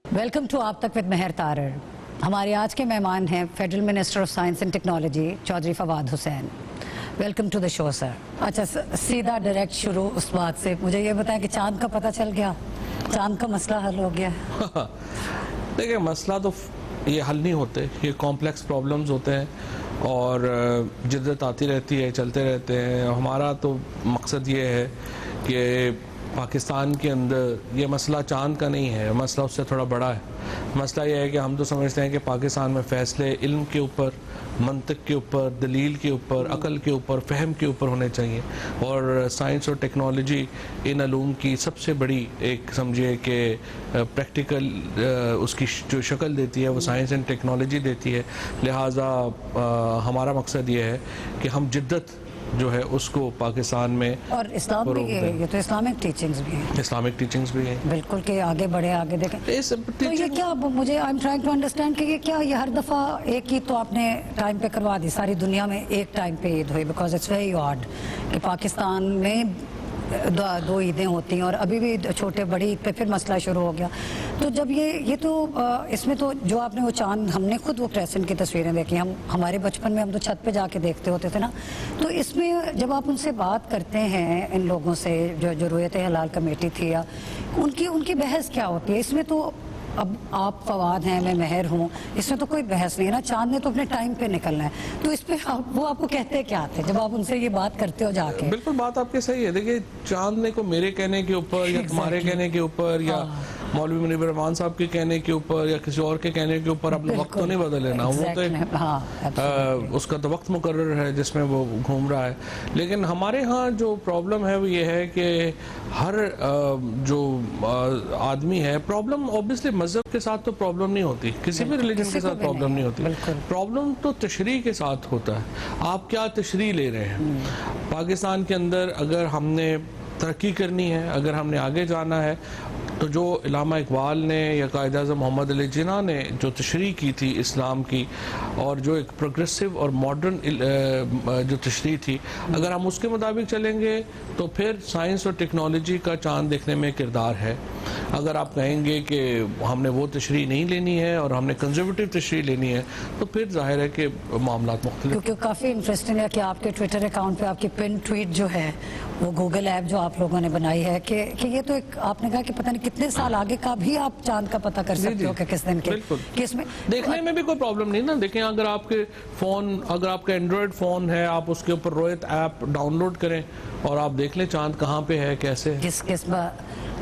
Welcome to आप तक with मेहर तारर। हमारे आज के मेहमान हैं federal minister of science and technology Chaudhry Fawad Hussain. Welcome to the show sir. अच्छा, सीधा डायरेक्ट शुरू उस बात से, मुझे ये बताएं कि चांद का पता चल गया, चांद का मसला हल हो गया? देखिए, मसला तो ये हल नहीं होते, ये कॉम्प्लेक्स प्रॉब्लम्स होते हैं और जिद्दत आती रहती है, चलते रहते हैं। हमारा तो मकसद ये है कि पाकिस्तान के अंदर ये मसला चांद का नहीं है, मसला उससे थोड़ा बड़ा है। मसला ये है कि हम तो समझते हैं कि पाकिस्तान में फ़ैसले इल्म के ऊपर, मंतिक के ऊपर, दलील के ऊपर, अकल के ऊपर, फ़हम के ऊपर होने चाहिए। और साइंस और टेक्नोलॉजी इन अलूम की सबसे बड़ी एक समझिए कि प्रैक्टिकल उसकी जो शक्ल देती है वो साइंस एंड टेक्नोलॉजी देती है। लिहाजा हमारा मकसद ये है कि हम जिद्दत जो है उसको पाकिस्तान में, और इस्लाम भी है, ये तो इस्लामिक टीचिंग्स भी हैं, इस्लामिक टीचिंग्स भी हैं, बिल्कुल कि आगे बढ़े, आगे देखें। तो ये क्या, मुझे I am trying to understand कि ये क्या, ये हर दफ़ा एक ईद तो आपने टाइम पे करवा दी, सारी दुनिया में एक टाइम पे ईद हुई, बिकॉज इट्स वेरी ऑड कि पाकिस्तान में दो ईदें होती हैं और अभी भी छोटे बड़ी ईद पे फिर मसला शुरू हो गया। तो जब ये तो इसमें तो जो आपने वो चांद, हमने खुद वो क्रेसेंट की तस्वीरें देखी, हमारे बचपन में हम तो छत पे जाके देखते होते थे ना। तो इसमें जब आप उनसे बात करते हैं, इन लोगों से जो रुयत हलाल कमेटी थी, या उनकी बहस क्या होती है इसमें? तो अब आप फवाद हैं, मैं मेहर हूँ, इसमें तो कोई बहस नहीं है ना, चांद ने तो अपने टाइम पे निकलना है। तो इस पे वो आपको कहते क्या थे जब आप उनसे ये बात करते हो जाके? बिल्कुल, बात आपकी सही है। देखिए, चांद ने को मेरे कहने के ऊपर या तुम्हारे कहने के ऊपर या मौलवी मुनीब रहमान साहब के कहने के ऊपर या किसी और के कहने के ऊपर अपना वक्त तो नहीं बदल लेना। वो तो उसका तो वक्त मुकर्रर है जिसमें वो घूम रहा है। लेकिन हमारे यहाँ जो प्रॉब्लम है वो ये है कि हर जो आदमी है, प्रॉब्लम ऑब्वियसली मजहब के साथ तो प्रॉब्लम नहीं होती, किसी भी रिलीजन के साथ प्रॉब्लम नहीं होती। प्रॉब्लम तो तशरीह के साथ होता है। आप क्या तशरीह ले रहे हैं? पाकिस्तान के अंदर अगर हमने तरक्की करनी है, अगर हमने आगे जाना है, तो जो इलामा इकबाल ने या कायद आज़म मोहम्मद अली जिन्ना ने जो तशरीह की थी इस्लाम की, और जो एक प्रोग्रेसिव और मॉडर्न जो तशरीह थी, अगर हम उसके मुताबिक चलेंगे तो फिर साइंस और टेक्नोलॉजी का चांद देखने में किरदार है। अगर आप कहेंगे कि हमने वो तशरीह नहीं लेनी है और हमने कंजर्वेटिव तशरीह लेनी है, तो फिर जाहिर है कि मामलात मुख्तलिफ। क्योंकि काफ़ी इंटरेस्टिंग है कि आपके ट्विटर अकाउंट पे आपकी पिन ट्वीट जो है वो गूगल ऐप जो आप लोगों ने बनाई है कि ये तो एक, आपने कहा कि पता नहीं कितने साल आगे का भी आप चांद का पता कर सकते हो कि किस दिन के, इसमें देखने में भी कोई प्रॉब्लम नहीं ना। देखें, अगर आपके फ़ोन, अगर आपका एंड्रॉयड फ़ोन है, आप उसके ऊपर रोयत ऐप डाउनलोड करें और आप देख लें चांद कहाँ पे है, कैसे है। किस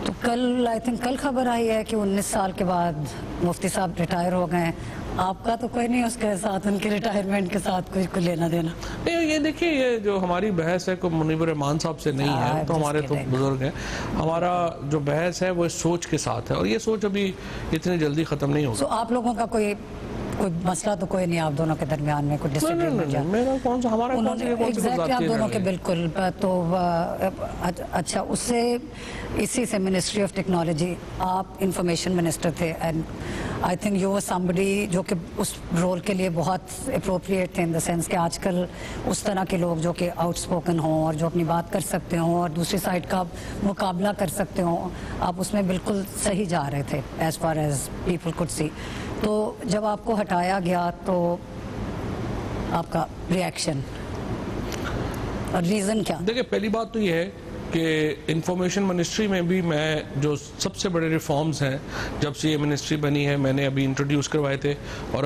तो कल आई थिंक कल खबर आई है कि 19 साल के बाद मुफ्ती साहब रिटायर हो गए। आपका तो कोई नहीं उसके साथ, उनके रिटायरमेंट के साथ कोई लेना देना नहीं। ये देखिए, ये जो हमारी बहस है कोई मुनीब रहमान साहब से नहीं है, तो हमारे तो बुजुर्ग हैं। हमारा जो बहस है वो इस सोच के साथ है और ये सोच अभी इतनी जल्दी ख़त्म नहीं होगी। तो आप लोगों का कोई मसला तो कोई नहीं आप दोनों के दरमियान में कोई डिसएग्रीमेंट? मेरा कौन सा, हमारा कौन सा एग्जैक्टली आप दोनों के बिल्कुल। तो अच्छा, उससे इसी से मिनिस्ट्री ऑफ टेक्नोलॉजी, आप इंफॉर्मेशन मिनिस्टर थे and I think you were somebody जो कि उस रोल के लिए बहुत अप्रोप्रिएट थे, इन द सेंस कि आजकल उस तरह के लोग जो कि आउटस्पोकन हों और जो अपनी बात कर सकते हों और दूसरी साइड का मुकाबला कर सकते हों, आप उसमें बिल्कुल सही जा रहे थे as far as people could see. तो जब आपको हटाया गया तो आपका रिएक्शन और रीज़न क्या? देखिए, पहली बात तो ये है कि इंफॉर्मेशन मिनिस्ट्री में भी मैं जो सबसे बड़े रिफॉर्म्स हैं जब से ये मिनिस्ट्री बनी है मैंने अभी इंट्रोड्यूस करवाए थे। और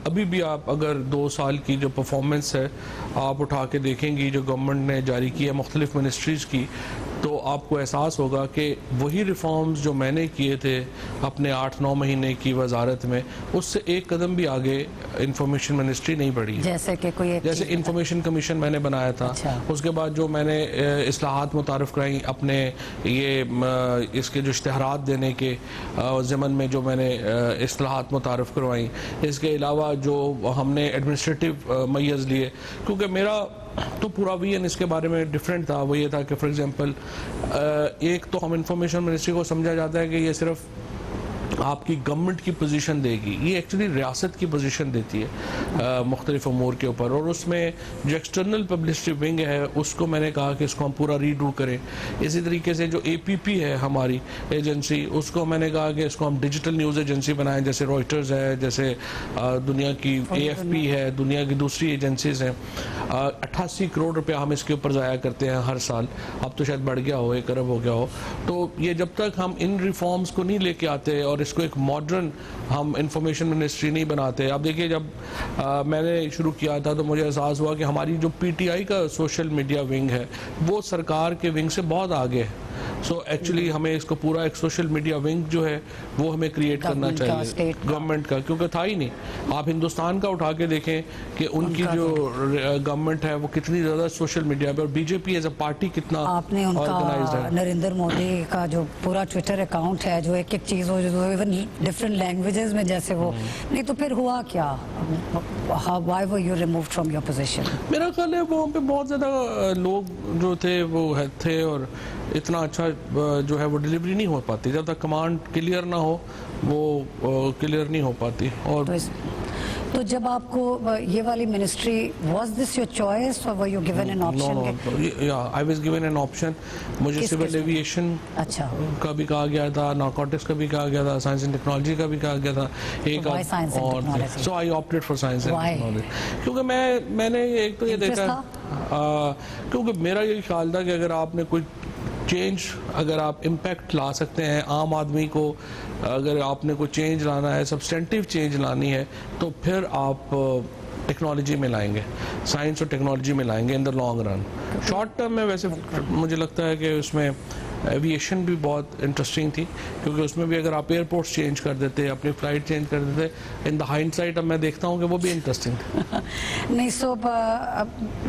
अभी भी आप अगर 2 साल की जो परफॉर्मेंस है आप उठा के देखेंगी जो गवर्नमेंट ने जारी की है मुख्तलिफ मिनिस्ट्रीज़ की, तो आपको एहसास होगा कि वही रिफॉर्म्स जो मैंने किए थे अपने 8-9 महीने की वजारत में, उससे एक कदम भी आगे इंफॉर्मेशन मिनिस्ट्री नहीं बढ़ी। जैसे कि जैसे इंफॉर्मेशन कमीशन मैंने बनाया था। अच्छा। उसके बाद जो मैंने इस्लाहात मुतारफ़ कराई अपने ये इसके जो इश्तहारात देने के ज़मन में जो मैंने इस्लाहात मुतारफ़ करवाई, इसके अलावा जो हमने एडमिनिस्ट्रेटिव मैयज़ लिए, क्योंकि मेरा तो पूरा विजन इसके बारे में डिफरेंट था। वो ये था कि फॉर एग्जांपल एक तो हम इंफॉर्मेशन मिनिस्ट्री को समझा जाता है कि ये सिर्फ आपकी गवर्नमेंट की पोजीशन देगी, ये एक्चुअली रियासत की पोजीशन देती है। मुख्तलिफ अमूर के ऊपर, और उसमें जो एक्सटर्नल पब्लिसिटी विंग है उसको मैंने कहा कि इसको हम पूरा रीडू करें। इसी तरीके से जो APP है हमारी एजेंसी, उसको मैंने कहा कि इसको हम डिजिटल न्यूज़ एजेंसी बनाएं, जैसे रॉयटर्स है, जैसे दुनिया की AFP है, दुनिया की दूसरी एजेंसीज हैं। 88 करोड़ रुपया हम इसके ऊपर ज़ाया करते हैं हर साल, अब तो शायद बढ़ गया हो, 1 अरब हो गया हो। तो ये जब तक हम इन रिफॉर्म्स को नहीं लेके आते और इसको एक मॉडर्न हम इंफॉर्मेशन मिनिस्ट्री नहीं बनाते। अब देखिए, जब मैंने शुरू किया था तो मुझे एहसास हुआ कि हमारी जो PTI का सोशल मीडिया विंग है वो सरकार के विंग से बहुत आगे है। सो एक्चुअली हमें इसको पूरा एक सोशल मीडिया विंग जो है वो हमें क्रिएट करना चाहिए गवर्नमेंट का, क्योंकि था ही नहीं। आप हिंदुस्तान का उठा के देखें कि उनकी जो गवर्नमेंट है वो कितनी ज़्यादा सोशल मीडिया पे, और बीजेपी एज अ पार्टी कितना आपने उनका नरेंद्र मोदी का जो पूरा ट्विटर अकाउंट है, जो एक एक चीज़ हो, जो इवन डिफरेंट लैंग्वेजेस में जैसे वो नहीं, तो फिर हुआ क्या? Why were you removed from your position? मेरा ख्याल है वहाँ पे बहुत ज़्यादा लोग जो थे वो थे, और इतना अच्छा जो है वो डिलीवरी नहीं हो पाती। जब तक कमांड क्लियर ना हो वो क्लियर नहीं हो पाती। और तो जब आपको ये वाली ministry, was this your choice और were you given an option? या I was given an option. मुझे सिविल एविएशन का भी कहा गया था, नारकोटिक्स का भी कहा गया था, साइंस एंड टेक्नोलॉजी का भी कहा गया था, एक और so I opted for science and technology, क्योंकि मैंने एक तो ये देखा, क्योंकि मेरा ये ख्याल था कि अगर आपने कोई चेंज, अगर आप इम्पैक्ट ला सकते हैं आम आदमी को, अगर आपने कोई चेंज लाना है, सब्सटेंटिव चेंज लानी है, तो फिर आप टेक्नोलॉजी में लाएंगे, साइंस और टेक्नोलॉजी में लाएंगे in the long run. Short term में वैसे मुझे लगता है कि उसमें एविएशन भी बहुत इंटरेस्टिंग थी, क्योंकि उसमें भी अगर आप एयरपोर्ट्स चेंज कर देते, अपनी फ्लाइट चेंज कर देते, इन द हाइंडसाइट अब मैं देखता हूँ कि वो भी इंटरेस्टिंग था। नहीं, सो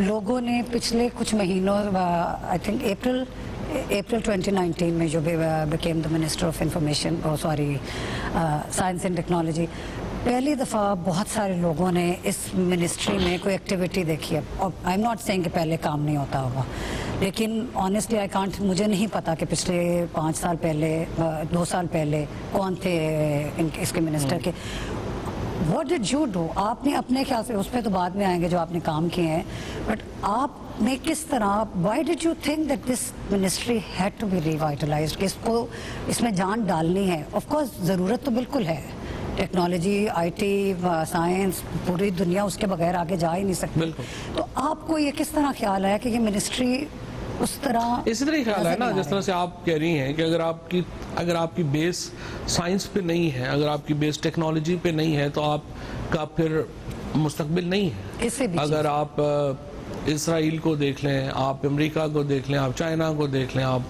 लोगों ने पिछले कुछ महीनों, आई थिंक अप्रैल 2019 में जो became the minister of information, science and technology, पहली दफ़ा बहुत सारे लोगों ने इस मिनिस्ट्री में कोई एक्टिविटी देखी है। और आई एम नॉट सेइंग कि पहले काम नहीं होता होगा, लेकिन ऑनेस्टली आई कांट, मुझे नहीं पता कि पिछले 5 साल पहले, 2 साल पहले कौन थे इसके मिनिस्टर के। What did you do? आपने अपने ख्याल से, उस पर तो बाद में आएंगे जो आपने काम किए हैं, बट आपने किस तरह, why did you think that this ministry had to be revitalized? कि इसमें जान डालनी है? Of course ज़रूरत तो बिल्कुल है, टेक्नोलॉजी, IT, साइंस, पूरी दुनिया उसके बगैर आगे जा ही नहीं सकती। तो आपको ये किस तरह ख्याल आया कि ये मिनिस्ट्री उस तरह, इसी तरह ख्याल है ना, जिस तरह से आप कह रही हैं कि अगर आपकी बेस साइंस पे नहीं है, अगर आपकी बेस टेक्नोलॉजी पे नहीं है, तो आपका फिर मुस्तकबिल नहीं है। अगर आप इसराइल को देख लें, आप अमेरिका को देख लें, आप चाइना को देख लें, आप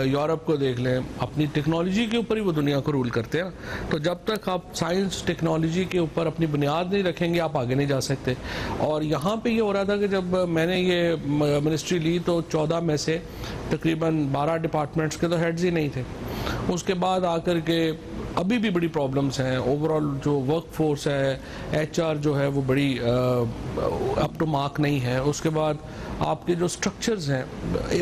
यूरोप को देख लें, अपनी टेक्नोलॉजी के ऊपर ही वो दुनिया को रूल करते हैं। तो जब तक आप साइंस टेक्नोलॉजी के ऊपर अपनी बुनियाद नहीं रखेंगे, आप आगे नहीं जा सकते। और यहाँ पे ये हो रहा था कि जब मैंने ये मिनिस्ट्री ली तो 14 में से तकरीबन 12 डिपार्टमेंट्स के तो हेड्स ही नहीं थे। उसके बाद आकर के अभी भी बड़ी प्रॉब्लम्स हैं। ओवरऑल जो वर्क फोर्स है, HR जो है वो बड़ी अप टू मार्क नहीं है। उसके बाद आपके जो स्ट्रक्चर्स हैं,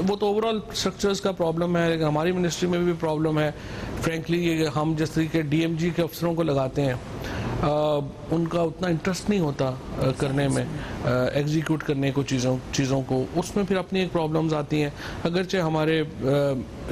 वो तो ओवरऑल स्ट्रक्चर्स का प्रॉब्लम है, लेकिन हमारी मिनिस्ट्री में भी प्रॉब्लम है। फ्रेंकली ये हम जिस तरीके DMG के अफसरों को लगाते हैं, उनका उतना इंटरेस्ट नहीं होता करने में, एग्जीक्यूट करने को चीज़ों को, उसमें फिर अपनी एक प्रॉब्लम्स आती हैं। अगरचे हमारे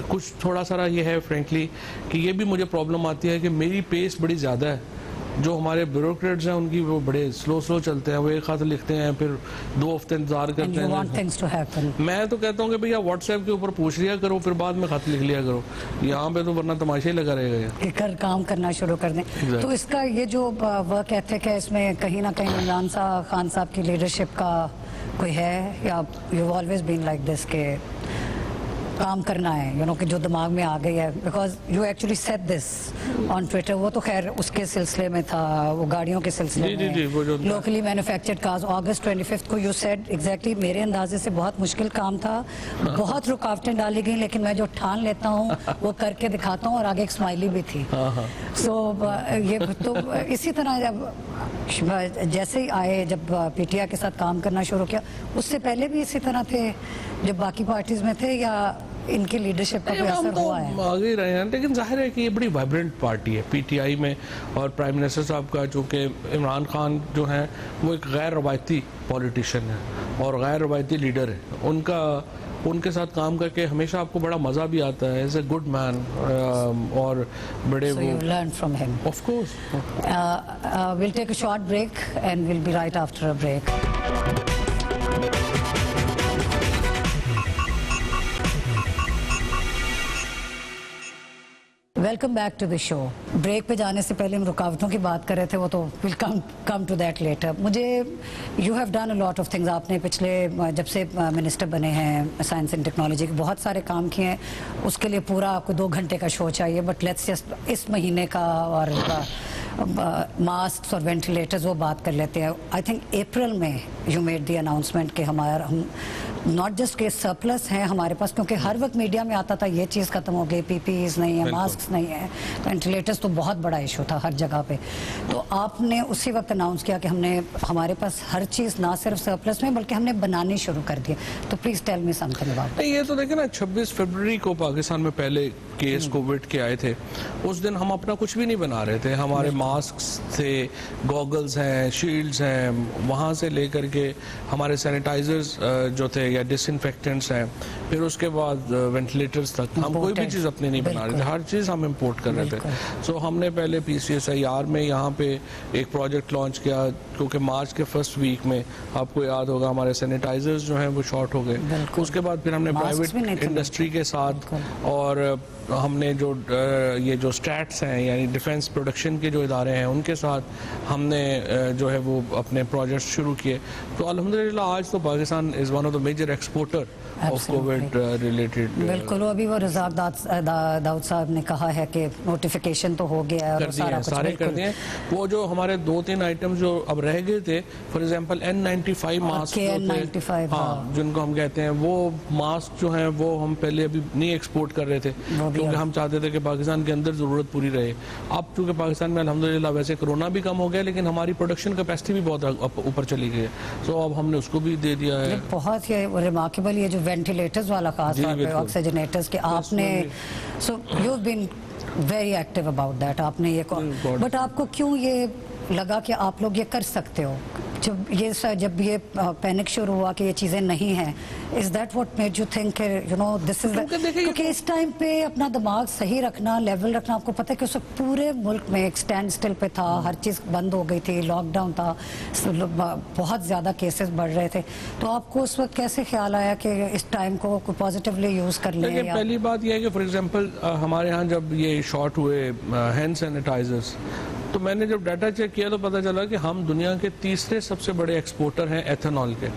कुछ थोड़ा सारा ये है फ्रेंकली कि ये भी मुझे प्रॉब्लम आती है कि मेरी पेस बड़ी ज़्यादा है। जो हमारे ब्यूरोक्रेट्स हैं उनकी वो बड़े स्लो चलते हैं, वो एक हाथ लिखते हैं, फिर 2 हफ्ते इंतजार करते हैं। मैं तो कहता हूँ कि भैया व्हाट्सएप के ऊपर पूछ लिया करो, फिर बाद में खत लिख लिया करो, यहाँ पे तो वरना तमाशा ही लगा रहेगा। काम करना शुरू कर दें। तो इसका ये जो वर्क एथिक है, इसमें कहीं ना कहीं इमरान खान साहब की लीडरशिप का कोई है, या you always been like this के काम करना है, कि जो दिमाग में आ गई है? Because you actually said this on Twitter. वो तो खैर उसके सिलसिले में था, वो गाड़ियों के सिलसिले में, लोकली मैन्युफैक्चर्ड कार्स। अगस्त 25 को यू सेड एग्जैक्टली, मेरे अंदाजे से बहुत मुश्किल काम था, बहुत रुकावटें डाली गई, लेकिन मैं जो ठान लेता हूँ वो करके दिखाता हूँ, और आगे एक स्माइली भी थी। सो ये तो इसी तरह जब जैसे ही आए, जब पीटीआई के साथ काम करना शुरू किया, उससे पहले भी इसी तरह थे जब बाकी पार्टीज में थे, या इनकी लीडरशिप का कोई असर हुआ है? आगे ही रहे हैं, लेकिन जाहिर है कि ये बड़ी वाइब्रेंट पार्टी है पीटीआई में, और प्राइम मिनिस्टर साहब का चूँकि इमरान खान जो है वो एक गैर रवायती पॉलिटिशियन है और गैर रवायती लीडर है, उनके साथ काम करके हमेशा आपको बड़ा मज़ा भी आता है। इज़ अ गुड मैन, और बड़े So you learned from him. Of course. We'll take a short break and we'll be right after a break. Welcome back to the show. Break पे जाने से पहले हम रुकावटों की बात कर रहे थे, वो तो will come to that later. मुझे you have done a lot of things, आपने पिछले जब से मिनिस्टर बने हैं साइंस एंड टेक्नोलॉजी के बहुत सारे काम किए हैं, उसके लिए पूरा आपको 2 घंटे का शो चाहिए, बट लेट्स जस्ट इस महीने का और मास्क और वेंटिलेटर्स वो बात कर लेते हैं। आई थिंक अप्रैल में यू मेड द अनाउंसमेंट कि हम नॉट जस्ट के सरप्लस हैं हमारे पास, क्योंकि हर वक्त मीडिया में आता था ये चीज़ खत्म हो गई, पीपीईज नहीं है, मास्क नहीं है, वेंटिलेटर्स तो बहुत बड़ा इशू था हर जगह पे। तो आपने उसी वक्त अनाउंस किया कि हमारे पास हर चीज़ ना सिर्फ सरप्लस में बल्कि हमने बनानी शुरू कर दी। तो please tell me something about. ये तो देखे ना, 26 फरवरी को पाकिस्तान में पहले केस कोविड के आए थे, उस दिन हम अपना कुछ भी नहीं बना रहे थे। हमारे मास्क थे, गॉगल्स हैं, शील्ड्स हैं, वहाँ से लेकर के हमारे सैनिटाइजर्स जो थे या डिसइंफेक्टेंट्स हैं, फिर उसके बाद वेंटिलेटर्स तक हम कोई भी चीज़ अपनी नहीं बना रहे थे, हर चीज़ हम इंपोर्ट कर रहे थे। सो हमने पहले PCSIR में यहाँ पे एक प्रोजेक्ट लॉन्च किया, क्योंकि मार्च के फर्स्ट वीक में आपको याद होगा हमारे सैनिटाइजर्स जो हैं वो शॉर्ट हो गए। उसके बाद फिर हमने प्राइवेट इंडस्ट्री के साथ और हमने जो स्टैट्स हैं यानी डिफेंस प्रोडक्शन के जो इदारे हैं उनके साथ हमने जो है वो अपने प्रोजेक्ट शुरू किए। तो अल्हम्दुलिल्लाह आज तो Pakistan is one of the major exporter of COVID related. बिल्कुल, अभी वो रज़ाक दाऊद साहब ने कहा है कि नोटिफिकेशन तो हो गया है और सारे कर दिए। वो जो हमारे 2-3 आइटम्स जो अब रह गए थे, फॉर एग्जांपल N95 मास्क, हाँ, जिनको हम कहते हैं, वो मास्क जो हैं वो हम पहले अभी नहीं एक्सपोर्ट कर रहे थे, क्योंकि हम चाहते थे कि पाकिस्तान के अंदर ज़रूरत पूरी रहे। अब चूँकि पाकिस्तान में अल्हम्दुलिल्लाह वैसे कोरोना भी कम हो गया, लेकिन हमारी प्रोडक्शन कैपेसिटी भी बहुत ऊपर चली गई है, सो अब हमने उसको भी दे दिया है। बहुत ही रिमार्केबल ये जो वेंटिलेटर्स वाला खास तौर पे ऑक्सीजनेटर्स के आपने, so you have been very active about that, आपने ये बट आपको क्यों ये लगा कि आप लोग ये कर सकते हो जब ये पैनिक शुरू हुआ कि ये चीज़ें नहीं हैं? Is that what made you think you know this is, क्योंकि इस टाइम पे अपना दिमाग सही रखना, लेवल रखना, आपको पता है कि उस वक्त पूरे मुल्क में एक स्टैंड स्टिल पे था, हर चीज़ बंद हो गई थी, लॉकडाउन था, बहुत ज़्यादा केसेस बढ़ रहे थे, तो आपको उस वक्त कैसे ख्याल आया कि इस टाइम को पॉजिटिवली यूज़ कर लें? पहली बात यह है कि फॉर एग्जाम्पल हमारे यहाँ जब ये शॉर्ट हुए हैंड सैनिटाइजर्स, तो मैंने जब डाटा चेक किया तो पता चला कि हम दुनिया के तीसरे सबसे बड़े एक्सपोर्टर हैं एथेनॉल के।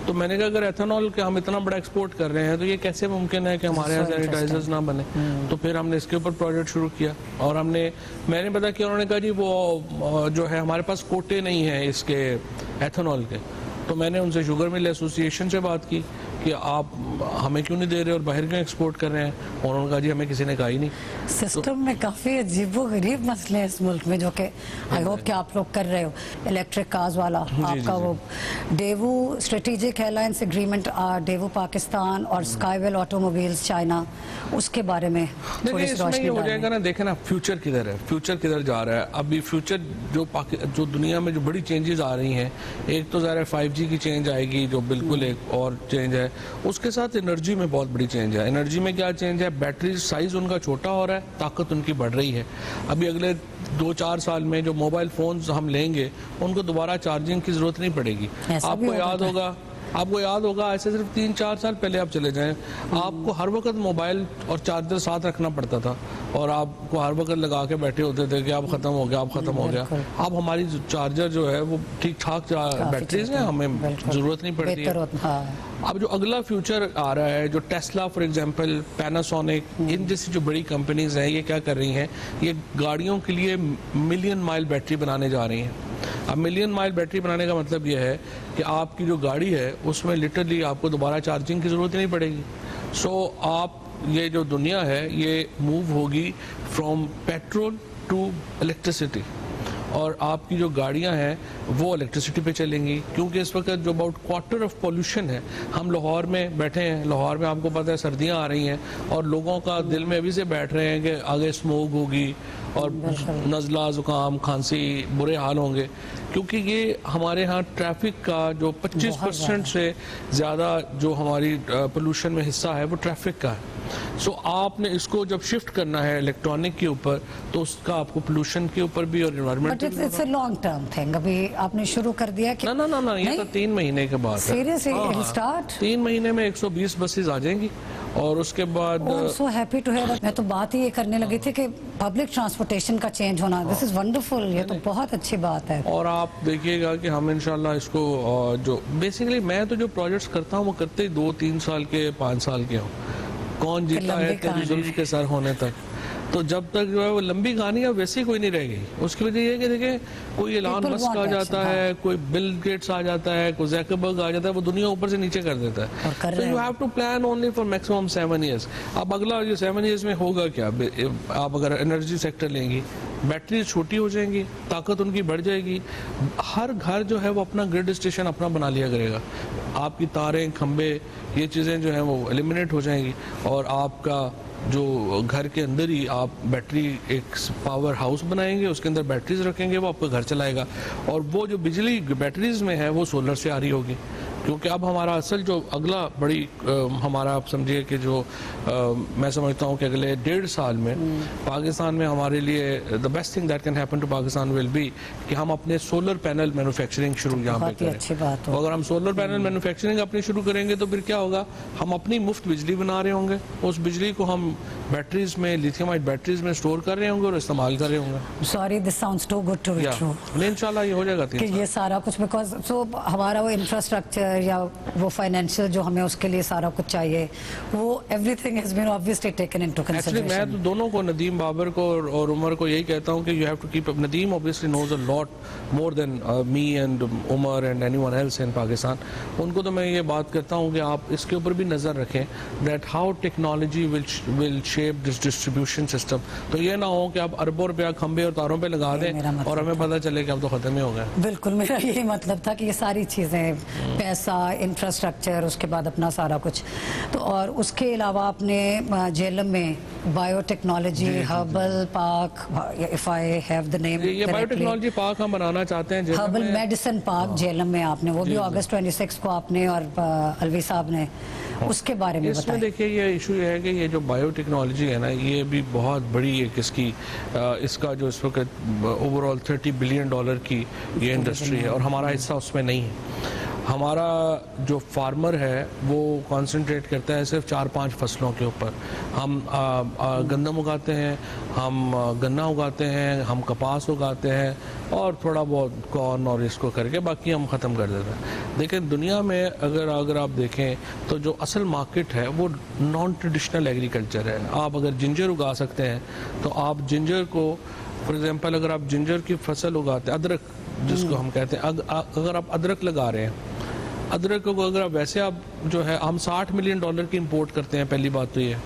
तो मैंने कहा अगर एथेनॉल के हम इतना बड़ा एक्सपोर्ट कर रहे हैं तो ये कैसे मुमकिन है कि हमारे यहाँ सैनिटाइजर्स ना बने। तो फिर हमने इसके ऊपर प्रोजेक्ट शुरू किया और मैंने पता किया, उन्होंने कहा जी वो जो है हमारे पास कोटे नहीं है इसके एथेनॉल के। तो मैंने उनसे शुगर मिल एसोसिएशन से बात की कि आप हमें क्यों नहीं दे रहे और बाहर क्यों एक्सपोर्ट कर रहे हैं, और उन्होंने कहा जी हमें किसी ने कहा ही नहीं। सिस्टम में काफ़ी अजीबो-गरीब मसले हैं इस मुल्क में, जो कि आई होप कि आप लोग कर रहे हो। इलेक्ट्रिक कार्स वाला आपका वो Daewoo strategic alliance agreement, Daewoo Pakistan और स्काईवेल ऑटोमोबाइल्स चाइना, उसके बारे में थोड़ी सी रोशनी हो जाएगा ना। देखे ना फ्यूचर किधर है, फ्यूचर किधर जा रहा है। अभी फ्यूचर जो दुनिया में जो बड़ी चेंजेस आ रही हैं, एक तो ज़रा 5G की चेंज आएगी जो बिल्कुल एक और चेंज है, उसके साथ एनर्जी में बहुत बड़ी चेंज है। एनर्जी में क्या चेंज है, बैटरी साइज उनका छोटा हो रहा है, ताकत उनकी बढ़ रही है। अभी अगले 2-4 साल में जो मोबाइल फोन्स हम लेंगे उनको दोबारा चार्जिंग की जरूरत नहीं पड़ेगी। आपको याद होगा ऐसे सिर्फ 3-4 साल पहले आप चले जाएं, आपको हर वक्त मोबाइल और चार्जर साथ रखना पड़ता था और आपको हर वक्त लगा के बैठे होते थे कि आप खत्म हो गया, आप खत्म हो गया। अब हमारी चार्जर जो है वो ठीक ठाक बैटरीज हैं, हमें जरूरत नहीं पड़ती है। अब जो अगला फ्यूचर आ रहा है, जो टेस्ला फॉर एग्जांपल, पैनासोनिक, इन जैसी जो बड़ी कंपनीज हैं, ये क्या कर रही हैं, ये गाड़ियों के लिए मिलियन माइल बैटरी बनाने जा रही हैं। अब मिलियन माइल बैटरी बनाने का मतलब यह है कि आपकी जो गाड़ी है उसमें लिटरली आपको दोबारा चार्जिंग की ज़रूरत ही नहीं पड़ेगी। सो आप ये जो दुनिया है ये मूव होगी फ्रॉम पेट्रोल टू इलेक्ट्रिसिटी, और आपकी जो गाड़ियां हैं वो इलेक्ट्रिसिटी पे चलेंगी, क्योंकि इस वक्त जो अबाउट क्वार्टर ऑफ पोल्यूशन है, हम लाहौर में बैठे हैं, लाहौर में आपको पता है सर्दियां आ रही हैं और लोगों का दिल में अभी से बैठ रहे हैं कि आगे स्मोक होगी और नज़ला, ज़ुकाम, खांसी, बुरे हाल होंगे, क्योंकि ये हमारे यहाँ ट्रैफिक का जो 25% से ज़्यादा जो हमारी पोल्यूशन में हिस्सा है वो ट्रैफिक का है। सो आपने इसको जब शिफ्ट करना है इलेक्ट्रॉनिक के ऊपर, तो उसका आपको पोल्यूशन के ऊपर भी और environment but it's a long term thing. अभी आपने शुरू कर दिया कि ना ये तो 3 महीने के बाद सीरियसली स्टार्ट 3 महीने में 120 बसेस आ जाएंगी और उसके बाद सो हैप्पी टू हियर। मैं तो बात ही ये करने लगी थी कि पब्लिक ट्रांसपोर्टेशन का चेंज होना, दिस इज वंडरफुल, ये तो बहुत अच्छी बात है। और आप देखिएगा कि हम इंशाल्लाह इसको जो बेसिकली मैं तो जो प्रोजेक्ट्स करता हूँ वो करते ही 2-3 साल के 5 साल के हों। कौन जीता है तेरी जुल्फ के सर होने तक, तो जब तक जो है वो लंबी कहानी अब वैसी कोई नहीं रह गई। उसकी वजह ये है कि देखें, कोई एलान मस्क आ जाता है, कोई बिल गेट्स आ जाता है, कोई ज़करबर्ग आ जाता है, वो दुनिया ऊपर से नीचे कर देता है। तो you have to plan only for maximum 7 years. अब अगला ये 7 ईयर्स में होगा क्या? आप अगर एनर्जी सेक्टर लेंगी, बैटरीज छोटी हो जाएंगी, ताकत उनकी बढ़ जाएगी, हर घर जो है वो अपना ग्रिड स्टेशन अपना बना लिया करेगा, आपकी तारें, खंबे, ये चीज़ें जो हैं वो एलिमिनेट हो जाएंगी और आपका जो घर के अंदर ही आप बैटरी एक पावर हाउस बनाएंगे, उसके अंदर बैटरीज रखेंगे, वो आपका घर चलाएगा और वो जो बिजली बैटरीज में है वो सोलर से आ रही होगी। क्योंकि अब हमारा असल जो अगला बड़ी हमारा आप समझिए कि जो मैं समझता हूँ कि अगले 1.5 साल में पाकिस्तान में हमारे लिए the best thing that can happen to Pakistan will be कि हम अपने सोलर पैनल मैन्युफैक्चरिंग शुरू यहाँ पे करें। अच्छी बात हो। अगर हम सोलर पैनल मैन्युफैक्चरिंग अपनी शुरू करेंगे तो फिर क्या होगा, हम अपनी मुफ्त बिजली बना रहे होंगे, उस बिजली को हम बैटरीज में, लिथियम आयन बैटरीज में स्टोर कर रहे होंगे और इस्तेमाल कर रहे होंगे। Sorry this sounds too good to be true. इंशाल्लाह ये हो जाएगा कि ये सारा कुछ बिकॉज सो हमारा वो इंफ्रास्ट्रक्चर या वो फाइनेंशियल जो हमें उसके लिए सारा कुछ चाहिए, वो everything has been obviously taken into consideration. मैं तो दोनों को, नदीम बाबर को और उमर को यही कहता हूँ कि you have to keep up. Nadeem obviously knows a lot more than me and Umar and anyone else in Pakistan. उनको तो मैं ये बात करता हूँ कि आप इसके ऊपर भी नज़र रखें that how technology will shape this distribution system. तो ये ना हो कि आप अरबों रुपया खंबे और तारों पे लगा दें और हमें पता चले कि अब तो खत्म ही हो गया। बिल्कुल, मेरा यही मतलब था कि ये सारी चीज़ें, पैसा, इंफ्रास्ट्रक्चर, उसके बाद अपना सारा कुछ, तो और उसके अलावा आपने जेलम में biotechnology herbal park, if I have the name, ये बायोटेक्नोलॉजी पार्क हम बनाना चाहते हैं, हर्बल मेडिसिन पार्क जेलम में आपने, वो भी अगस्त 26 को आपने और अलवी साहब ने उसके बारे में बताया। देखिए ये इशू ये है कि ये जो बायोटेक्नोलॉजी है ना, ये भी बहुत बड़ी एक इसकी इसका जो इस वक्त ओवरऑल $30 बिलियन की ये इंडस्ट्री है और हमारा हिस्सा उसमें नहीं है। हमारा जो फार्मर है वो कंसंट्रेट करता है सिर्फ 4-5 फसलों के ऊपर। हम गंदम उगाते हैं, हम गन्ना उगाते हैं, हम कपास उगाते हैं और थोड़ा बहुत कॉर्न और इसको करके बाकी हम ख़त्म कर देते हैं। लेकिन दुनिया में अगर आप देखें तो जो असल मार्केट है वो नॉन ट्रेडिशनल एग्रीकल्चर है। आप अगर जिंजर उगा सकते हैं तो आप जिंजर को, फॉर एग्जांपल अगर आप जिंजर की फसल उगाते हैं, अदरक जिसको हम कहते हैं, अगर आप अदरक लगा रहे हैं, अदरक को अगर आप वैसे आप जो है हम $60 मिलियन की इंपोर्ट करते हैं, पहली बात तो ये।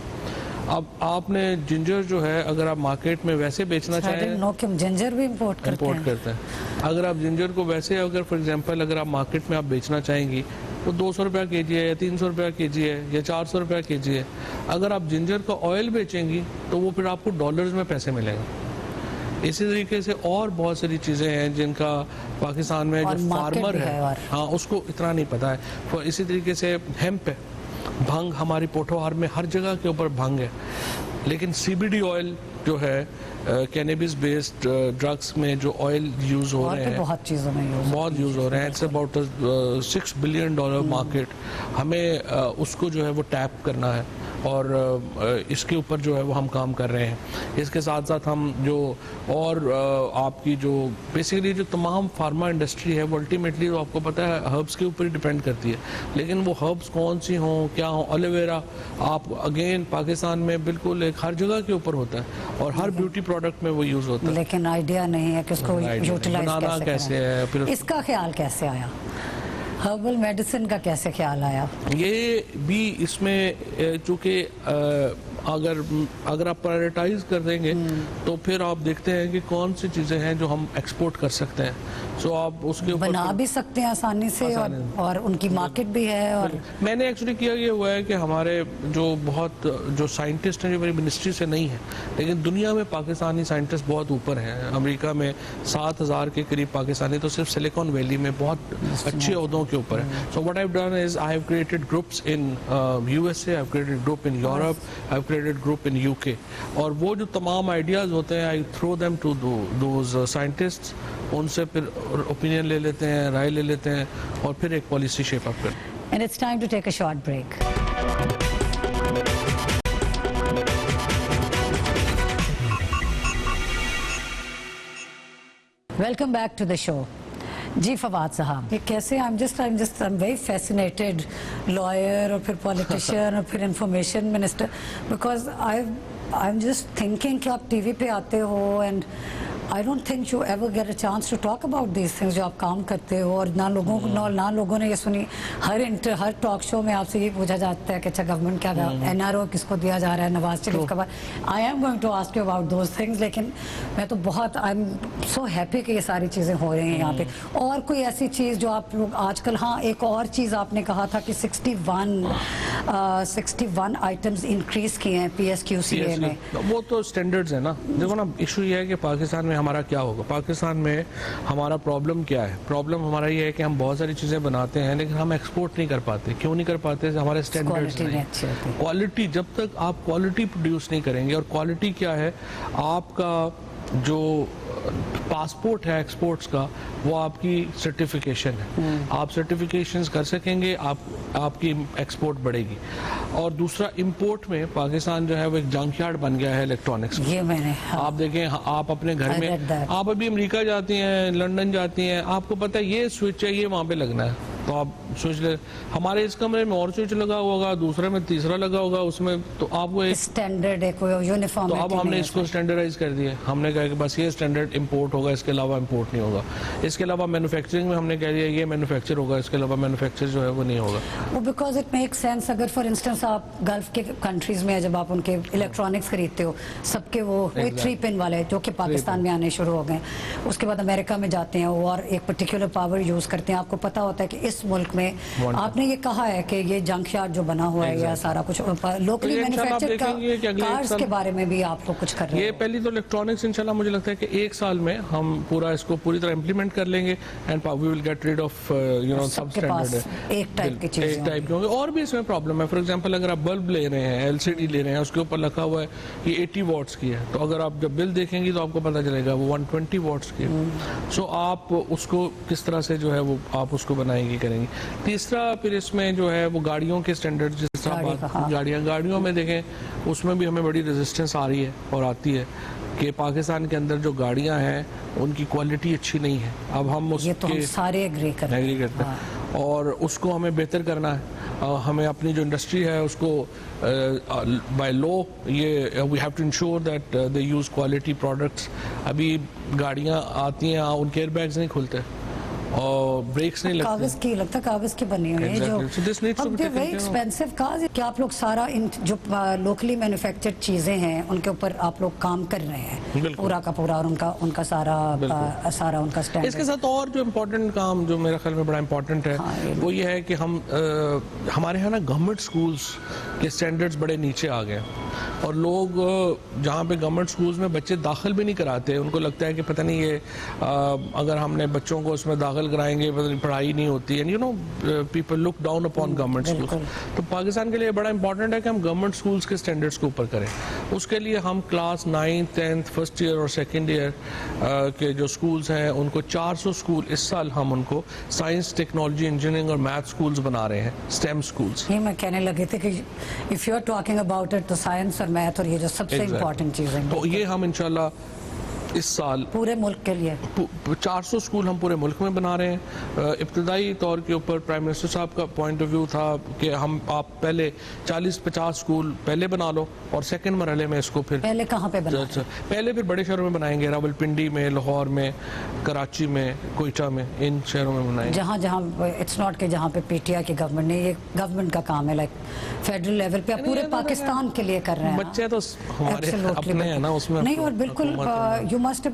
अब आपने जिंजर जो है अगर आप मार्केट में वैसे बेचना चाहें, जिंजर भी इंपोर्ट करते हैं। अगर आप जिंजर को वैसे अगर फॉर एग्जांपल अगर आप मार्केट में आप बेचना चाहेंगी तो 200 रुपया केजी है या 300 रुपया केजी है या 400 रुपया केजी है। अगर आप जिंजर का ऑयल बेचेंगी तो वो फिर आपको डॉलर्स में पैसे मिलेंगे। इसी तरीके से और बहुत सारी चीज़ें हैं जिनका पाकिस्तान में जो फार्मर है हाँ उसको इतना नहीं पता है। तो इसी तरीके से हेम्प है, भंग, हमारी पोठोहार में हर जगह के ऊपर भंग है, लेकिन CBD ऑयल जो है कैनेबिस बेस्ड ड्रग्स में जो ऑयल यूज़ हो रहे हैं, बहुत यूज़ हो रहे हैं। It's about $6 billion market. हमें उसको जो है वो टैप करना है और इसके ऊपर जो है वो हम काम कर रहे हैं। इसके साथ साथ हम जो और आपकी जो बेसिकली जो तमाम फार्मा इंडस्ट्री है वो अल्टीमेटली आपको पता है हर्ब्स के ऊपर ही डिपेंड करती है, लेकिन वो हर्ब्स कौन सी हों, क्या हों। एलोवेरा आप अगेन पाकिस्तान में बिल्कुल एक हर जगह के ऊपर होता है और हर ब्यूटी प्रोडक्ट में वो यूज़ होता है, लेकिन आइडिया नहीं है कि उसको यूटिलाइज कैसे है। फिर इसका ख्याल कैसे आया, हर्बल मेडिसिन का कैसे ख्याल आया? ये भी इसमें चूँकि अगर आप प्रायोरिटाइज कर देंगे तो फिर आप देखते हैं कि कौन सी चीजें हैं जो हम एक्सपोर्ट कर सकते हैं, सो आप उसके ऊपर बना भी सकते हैं आसानी से, और उनकी मार्केट भी है। और मैंने एक्चुअली किया ये हुआ है कि हमारे जो साइंटिस्ट हैं जो मेरी मिनिस्ट्री से नहीं है, लेकिन दुनिया में पाकिस्तानी साइंटिस्ट बहुत ऊपर हैं। अमेरिका में 7,000 के करीब पाकिस्तानी तो सिर्फ सिलिकॉन वैली में बहुत अच्छे ओहदों के ऊपर है। So what I have done is I have created groups in USA, I have created group in Europe, I have created group in UK, और वो जो तमाम आइडियाज होते हैं I throw them to those scientists, उनसे फिर opinion ले लेते हैं, राय ले लेते हैं, और फिर एक पॉलिसी शेप अप करते हैं। And it's time to take a short break. Welcome back to the show. जी फवाद साहब, ये कैसे I'm very fascinated, lawyer और फिर politician और फिर information minister, because I'm just thinking कि आप टीवी पे आते हो and I don't think you ever get a chance to talk about these things जो आप काम करते हो, और ना लोगों ने ये सुनी। हर टॉक शो में आपसे ये पूछा जाता है कि अच्छा गवर्नमेंट क्या एनआरओ किसको दिया जा रहा है, नवाज शरीफ का। I am going to ask you about those things, लेकिन मैं तो बहुत आई एम सो हैप्पी कि ये सारी चीज़ें हो रही हैं यहाँ पे। और कोई ऐसी चीज़ जो आप लोग आजकल, हाँ एक और चीज़ आपने कहा था कि 61 आइटम्स इंक्रीज किए हैं PSQCA में। वो तो स्टैंडर्ड्स है ना। देखो ना, इशू ये है कि पाकिस्तान में हमारा क्या होगा, पाकिस्तान में हमारा प्रॉब्लम क्या है। प्रॉब्लम हमारा ये है कि हम बहुत सारी चीजें बनाते हैं लेकिन हम एक्सपोर्ट नहीं कर पाते। क्यों नहीं कर पाते? हमारे स्टैंडर्ड्स नहीं। क्वालिटी, जब तक आप क्वालिटी प्रोड्यूस नहीं करेंगे, और क्वालिटी क्या है, आपका जो पासपोर्ट है एक्सपोर्ट्स का, वो आपकी सर्टिफिकेशन है। आप सर्टिफिकेशंस कर सकेंगे, आपकी एक्सपोर्ट बढ़ेगी। और दूसरा, इंपोर्ट में पाकिस्तान जो है वो एक जंकयार्ड बन गया है इलेक्ट्रॉनिक्स। ये मैंने, हाँ। आप देखें, आप अपने घर में, आप अभी अमेरिका जाती हैं, लंदन जाती हैं, आपको पता है ये स्विच है, ये वहाँ पे लगना है, तो आप स्विच ले। हमारे इस कमरे में और स्विच लगा होगा, दूसरे में तीसरा लगा होगा, उसमें तो आपको एक स्टैंडर्ड है, कोई यूनिफॉर्म। तो अब हमने इसको स्टैंडर्डाइज कर दिया। हमने कहा कि बस ये स्टैंडर्ड इंपोर्ट होगा, इसके अलावा इंपोर्ट नहीं होगा। इसके अलावा मैन्युफैक्चरिंग में हमने कह दिया ये मैन्युफैक्चर होगा, इसके अलावा मैन्युफैक्चर जो है वो नहीं होगा। वो बिकॉज इट मेक सेंस। अगर फॉर इंस्टेंस आप गल्फ के कंट्रीज में जब आप उनके इलेक्ट्रॉनिक्स खरीदते हो, सबके वो 3 पिन वाले जो कि पाकिस्तान में आने शुरू हो गए, उसके बाद अमेरिका में जाते हैं और एक पर्टिकुलर पावर यूज करते हैं। आपको पता होता है कि इस मुल्क में आपने ये कहा है कि ये जंकयार्ड जो बना हुआ है या सारा कुछ लोकली मैन्युफैक्चर्ड कार्स के बारे में भी आप लोग कुछ कर रहे हैं। ये पहली तो इलेक्ट्रॉनिक्स इंशाल्लाह मुझे लगता है कि 1 साल में हम पूरा इसको पूरी तरह इंप्लीमेंट कर लेंगे, and we will get rid of सब स्टैंडर्ड है, एक टाइप की चीजें, एक टाइप के होंगे। और भी इसमें प्रॉब्लम है। फॉर एग्जांपल, अगर आप बल्ब ले रहे हैं, LCD ले रहे हैं, उसके ऊपर लिखा हुआ है कि 80 वॉट्स की है, तो अगर आप जब बिल देखेंगे तो आपको पता चलेगा वो 120 वॉट्स की है। सो आप उसको किस तरह से जो है वो आप उसको बनाएंगे, करेंगे। तीसरा, फिर इसमें जो है वो गाड़ियों के स्टैंडर्ड, जिस तरह गाड़ियों में देखें, उसमें भी हमें बड़ी रेजिस्टेंस आ रही है और आती है कि पाकिस्तान के अंदर जो गाड़ियां हैं उनकी क्वालिटी अच्छी नहीं है। अब हम उसके, ये तो हम सारे एग्री करते हैं, और उसको हमें बेहतर करना है। हमें अपनी जो इंडस्ट्री है उसको बाय लॉ ये we have to ensure that they use quality products. अभी गाड़ियां आती हैं, उनके एयरबैग्स नहीं खुलते और ब्रेक्स नहीं लगते, कागज की लगता, कागज की बनी हुई है जो वेरी एक्सपेंसिव कार्स। क्या आप लोग सारा इन जो लोकली मैन्युफैक्चर्ड चीजें हैं उनके ऊपर आप लोग काम कर रहे हैं पूरा का पूरा, और उनका सारा उनका स्टैंडर्ड। इसके साथ और जो इम्पोर्टेंट काम जो मेरे ख्याल में बड़ा इम्पोर्टेंट है, वो ये है कि हम हमारे यहाँ ना गवर्नमेंट स्कूल्स के स्टैंडर्ड्स बड़े नीचे आ गए, और लोग जहाँ पे गवर्नमेंट स्कूल्स में बच्चे दाखिल भी नहीं कराते, उनको लगता है कि पता नहीं ये अगर हमने बच्चों को उसमें दाखिल कराएंगे पढ़ाई नहीं होती, and you know people look down upon government schools. तो पाकिस्तान के लिए बड़ा इंपॉर्टेंट है कि हम गवर्नमेंट स्कूल्स के स्टैंडर्ड्स को ऊपर करें। उसके लिए हम class 9th 10th first year और सेकेंड ईयर के जो स्कूल्स हैं उनको 400 स्कूल इस साल हम उनको साइंस, टेक्नोलॉजी, इंजीनियरिंग और मैथ स्कूल्स बना रहे हैं, स्टेम स्कूल्स। ये मैं कहने लगे थे कि if you are talking about it, तो साइंस और मैथ और ये जो सबसे इम्पोर्टेंट चीज़ है, तो ये हम इंशाल्लाह इस साल पूरे मुल्क के लिए 400 स्कूल हम पूरे मुल्क में बना रहे हैं। इब्तदाई तौर के ऊपर प्राइम मिनिस्टर साहब का पॉइंट ऑफ व्यू था कि आप पहले 40-50 स्कूल पहले बना लो और सेकंड मरहले में इसको फिर पहले कहाँ पे बनाएं? पहले फिर बड़े शहरों में बनाएंगे, रावलपिंडी में, लाहौर में, कराची में, कोयटा में, इन शहरों में बनाएंगे जहाँ जहाँ इट्स नॉट के जहाँ पे पीटीआई की गवर्नमेंट ने, ये गवर्नमेंट का काम है, लाइक फेडरल लेवल पे पूरे पाकिस्तान के लिए कर रहे हैं। बच्चे तो हमारे अपने हैं ना, उसमें नहीं। और बिल्कुल यू मस्ट,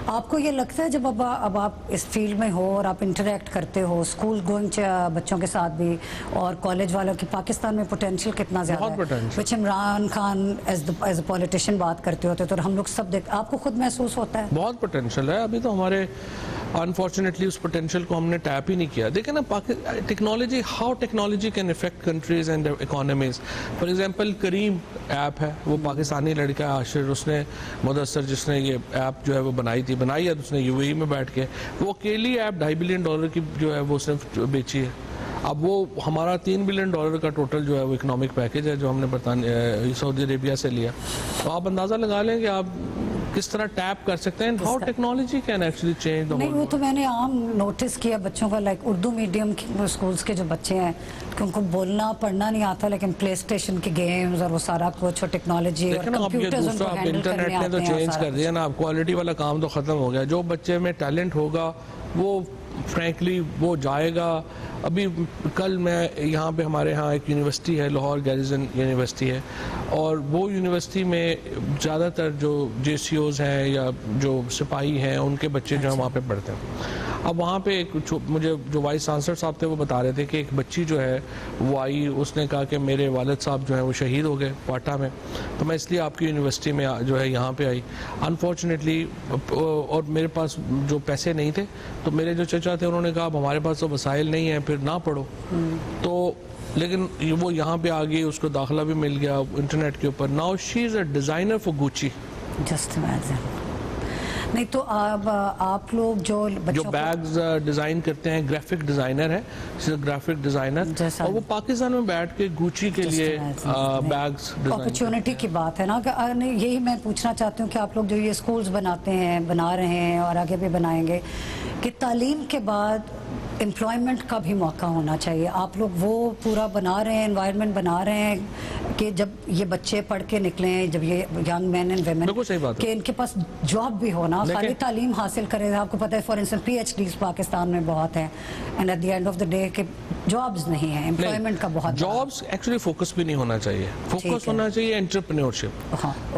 आपको ये लगता है जब अब आप इस फील्ड में हो और आप इंटरेक्ट करते हो स्कूल गोइंग बच्चों के साथ भी और कॉलेज वालों की, पाकिस्तान में पोटेंशियल कितना ज्यादा है, which Imran Khan as a politician बात करते होते तो हम लोग सब आपको खुद महसूस होता है? बहुत पोटेंशियल है। अभी तो हमारे अनफॉर्चुनेटली उस पोटेंशियल को हमने टैप ही नहीं किया। देखिए ना, technology, how technology can affect countries and economies. For example Careem app है, वो पाकिस्तानी लड़का है आशिर, उसने मुदस्सर जिसने ये ऐप जो है वो बनाई है उसने यूएई में बैठ के, वो अकेली ऐप $2.5 बिलियन की जो है वो उसने बेची है। अब वो हमारा $3 बिलियन का टोटल जो है वो इकोनॉमिक पैकेज है जो हमने सऊदी अरेबिया से लिया। तो आप अंदाजा लगा लें कि आप किस तरह टैप कर सकते हैं, how technology can actually change the whole. नहीं, वो तो मैंने आम नोटिस किया बच्चों का, लाइक उर्दू मीडियम स्कूल्स के जो बच्चे हैं कि उनको बोलना पढ़ना नहीं आता, लेकिन प्ले स्टेशन के गेम्स और वो सारा कुछ और टेक्नोलॉजी और कंप्यूटर्स उनको हैंडल करने आते हैं। इंटरनेट ने तो चेंज कर दिया ना, अब क्वालिटी वाला काम तो खत्म हो गया। जो बच्चे में टैलेंट होगा वो फ्रैंकली वो जाएगा। अभी कल मैं यहाँ पे हमारे यहाँ एक यूनिवर्सिटी है, लाहौर गैरिजन यूनिवर्सिटी है, और वो यूनिवर्सिटी में ज़्यादातर जो JCOs हैं या जो सिपाही हैं उनके बच्चे जो हैं वहाँ पे पढ़ते हैं। अब वहाँ पे एक मुझे जो वाइस चांसलर साहब थे वो बता रहे थे कि एक बच्ची जो है वो आई, उसने कहा कि मेरे वालिद साहब जो हैं वो शहीद हो गए क्वाटा में, तो मैं इसलिए आपकी यूनिवर्सिटी में जो है यहाँ पे आई। अनफॉर्चुनेटली और मेरे पास जो पैसे नहीं थे, तो मेरे जो चचा थे उन्होंने कहा अब हमारे पास तो वसाइल नहीं है, फिर ना पढ़ो। तो लेकिन वो यहाँ पे आ गई, उसको दाखिला भी मिल गया इंटरनेट के ऊपर। Now she is a designer for Gucci. Just imagine. नहीं तो आप लोग जो बैग्स डिजाइन करते हैं, ग्राफिक डिजाइनर है, ग्राफिक डिजाइनर, और वो पाकिस्तान में बैठ के गुची के लिए बैग्स डिजाइन। अपॉर्चुनिटी की बात है ना, यही मैं पूछना चाहती हूँ कि आप लोग जो ये स्कूल्स बनाते हैं, बना रहे हैं और आगे भी बनाएंगे, कि तालीम के बाद एम्प्लॉयमेंट का भी मौका होना चाहिए। आप लोग वो पूरा बना रहे हैं, एनवायरनमेंट बना रहे हैं कि जब ये बच्चे पढ़ के निकलें, जब ये यंग मैन एंड वेमेन, कि इनके पास जॉब भी होना, खाली तालीम हासिल करें। आपको पता है फॉर इंस्टेंस PhDs पाकिस्तान में बहुत हैं, and at the end of the day के जॉब्स नहीं है, एम्प्लॉयमेंट का बहुत। जॉब्स एक्चुअली फोकस भी नहीं होना चाहिए, फोकस होना चाहिए एंटरप्रेन्योरशिप।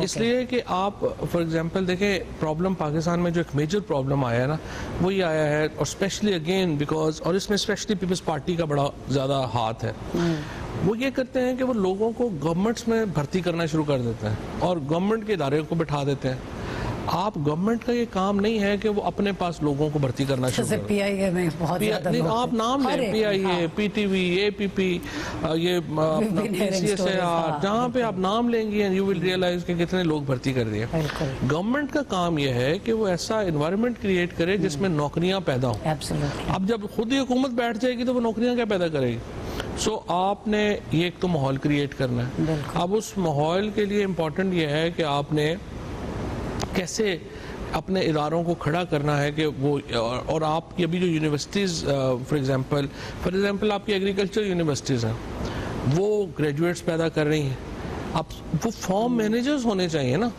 इसलिए कि आप फॉर एग्जांपल देखें, प्रॉब्लम पाकिस्तान में जो एक मेजर प्रॉब्लम आया है ना, वो ये आया है, और स्पेशली अगेन बिकॉज, और इसमें स्पेशली पीपल्स पार्टी का बड़ा ज्यादा हाथ है। वो ये करते हैं कि वो लोगों को गवर्नमेंट्स में भर्ती करना शुरू कर देते हैं और गवर्नमेंट के इदारे को बिठा देते हैं। आप गवर्नमेंट का ये काम नहीं है कि वो अपने पास लोगों को भर्ती करना शुरू करें। PIA में बहुत ज्यादा आप नाम लें, PIA, PTV, APP, ये PCSAR, जहाँ पे आप नाम लेंगे यू विल रियलाइज कि कितने लोग भर्ती कर दिए। गवर्नमेंट का काम यह है कि वो ऐसा एनवायरनमेंट क्रिएट करे जिसमें नौकरियां पैदा हों। अब जब खुद ही हुकूमत बैठ जाएगी तो वो नौकरियां क्या पैदा करेगी? सो आपने ये एक तो माहौल क्रिएट करना है। अब उस माहौल के लिए इम्पोर्टेंट ये है कि आपने कैसे अपने इदारों को खड़ा करना है कि वो, और आपकी अभी जो यूनिवर्सिटीज़ फॉर एग्जांपल आपकी एग्रीकल्चर यूनिवर्सिटीज़ हैं, वो ग्रेजुएट्स पैदा कर रही हैं। अब वो फॉर्म मैनेजर्स होने चाहिए ना,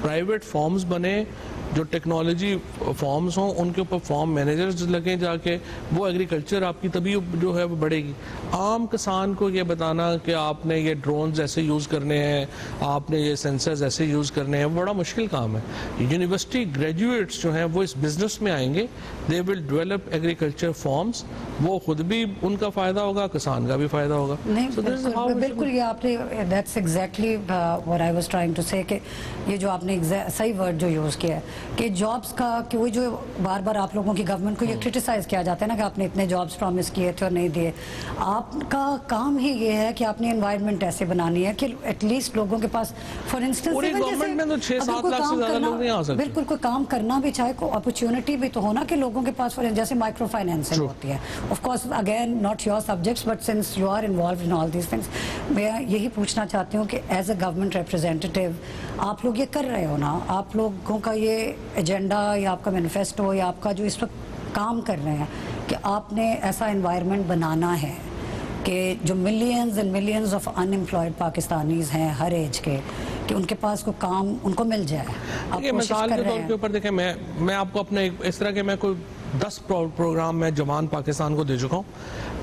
प्राइवेट फॉर्म्स बने, जो टेक्नोलॉजी फॉर्म्स हों उनके ऊपर फॉर्म मैनेजर्स लगे जाके, वो एग्रीकल्चर आपकी तभी जो है वो बढ़ेगी। आम किसान को ये बताना कि आपने ये ड्रोन्स ऐसे यूज़ करने हैं, आपने ये सेंसर्स ऐसे यूज़ करने हैं, वो बड़ा मुश्किल काम है। यूनिवर्सिटी ग्रेजुएट्स जो हैं वो इस बिजनेस में आएंगे, they will develop agriculture forms, वो खुद भी उनका फ़ायदा होगा, किसान का भी फ़ायदा होगा। बिल्कुल ये आपने, that's exactly what I was trying to say, कि ये जो आपने सही वर्ड जो यूज़ किया है कि जॉब्स का, कि वो जो बार बार आप लोगों की गवर्नमेंट को ये क्रिटिसाइज किया जाता है ना कि आपने इतने जॉब्स प्रॉमिस किए थे और नहीं दिए। आपका काम ही ये है कि आपने एनवायरनमेंट ऐसे बनानी है कि एटलीस्ट लोगों के पास, फॉर इंस्टेंस गवर्नमेंट में तो 6-7 लाख से ज्यादा लोग नहीं आ सकते। बिल्कुल, कोई काम करना भी चाहे, कोई अपॉर्चुनिटी भी तो होना कि लोगों के पास, जैसे माइक्रो फाइनेंसिंग होती है, of course again not your subjects, but since you are involve in all these things, मैं यही पूछना चाहती हूँ कि एज अ गवर्नमेंट रिप्रेजेंटेटिव आप लोग ये कर रहे हो ना, आप लोगों का ये एजेंडा या आपका मैनिफेस्टो या आपका जो इस वक्त काम कर रहे हैं कि आपने ऐसा एनवायरनमेंट बनाना है कि जो millions and millions of unemployed Pakistanis हैं हर एज के, कि उनके पास कोई काम उनको मिल जाए। आप कोशिश मिसाल कर के रहे तौर के हैं। ऊपर देखें, मैं आपको अपने इस तरह के मैं कोई 10 प्रोग्राम मैं जवान पाकिस्तान को दे चुका हूँ।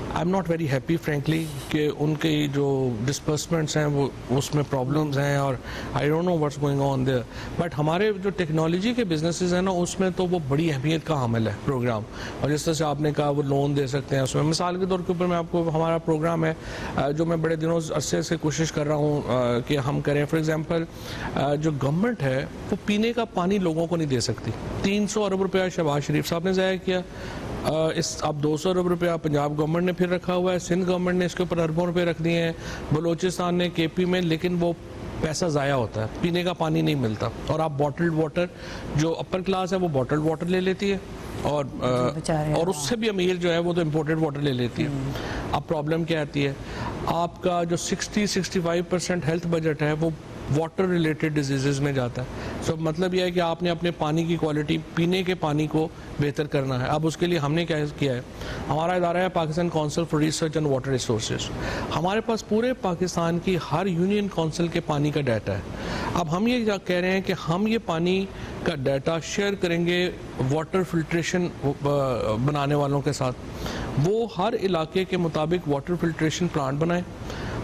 I am not very happy frankly कि उनके जो डिस्पर्समेंट्स हैं वो उसमें प्रॉब्लम्स हैं और I don't know what's going on their. But हमारे जो टेक्नोलॉजी के बिजनेसेस हैं ना, उसमें तो वो बड़ी अहमियत का हामिल है प्रोग्राम। और जिस तरह से आपने कहा वो लोन दे सकते हैं उसमें, मिसाल के तौर के ऊपर मैं आपको हमारा प्रोग्राम है जो मैं बड़े दिनों अरसे से कोशिश कर रहा हूँ कि हम करें। फॉर एग्जाम्पल जो गवर्नमेंट है वो पीने का पानी लोगों को नहीं दे सकती। 300 अरब रुपया शहबाज शरीफ साहब ने ज़ाया किया, इस अब 200 अरब रुपया पंजाब गवर्नमेंट ने फिर रखा हुआ है, सिंध गवर्नमेंट ने इसके ऊपर अरबों रुपए रख दिए हैं, बलोचिस्तान ने, केपी में, लेकिन वो पैसा ज़ाया होता है, पीने का पानी नहीं मिलता। और आप बॉटल्ड वाटर, जो अपर क्लास है वो बॉटल्ड वाटर ले लेती है और उससे भी अमीर जो है वो तो इम्पोर्टेड वाटर ले लेती है। अब प्रॉब्लम क्या आती है, आपका जो 60-65% हेल्थ बजट है वो वाटर रिलेटेड डिजीज़ में जाता है। सो मतलब यह है कि आपने अपने पानी की क्वालिटी, पीने के पानी को बेहतर करना है। अब उसके लिए हमने क्या किया है, हमारा इदारा है Pakistan council for research and water resources. हमारे पास पूरे पाकिस्तान की हर यूनियन काउंसिल के पानी का डाटा है। अब हम ये कह रहे हैं कि हम ये पानी का डाटा शेयर करेंगे वाटर फिल्ट्रेशन बनाने वालों के साथ, वो हर इलाके के मुताबिक वाटर फिल्ट्रेशन प्लांट बनाएं।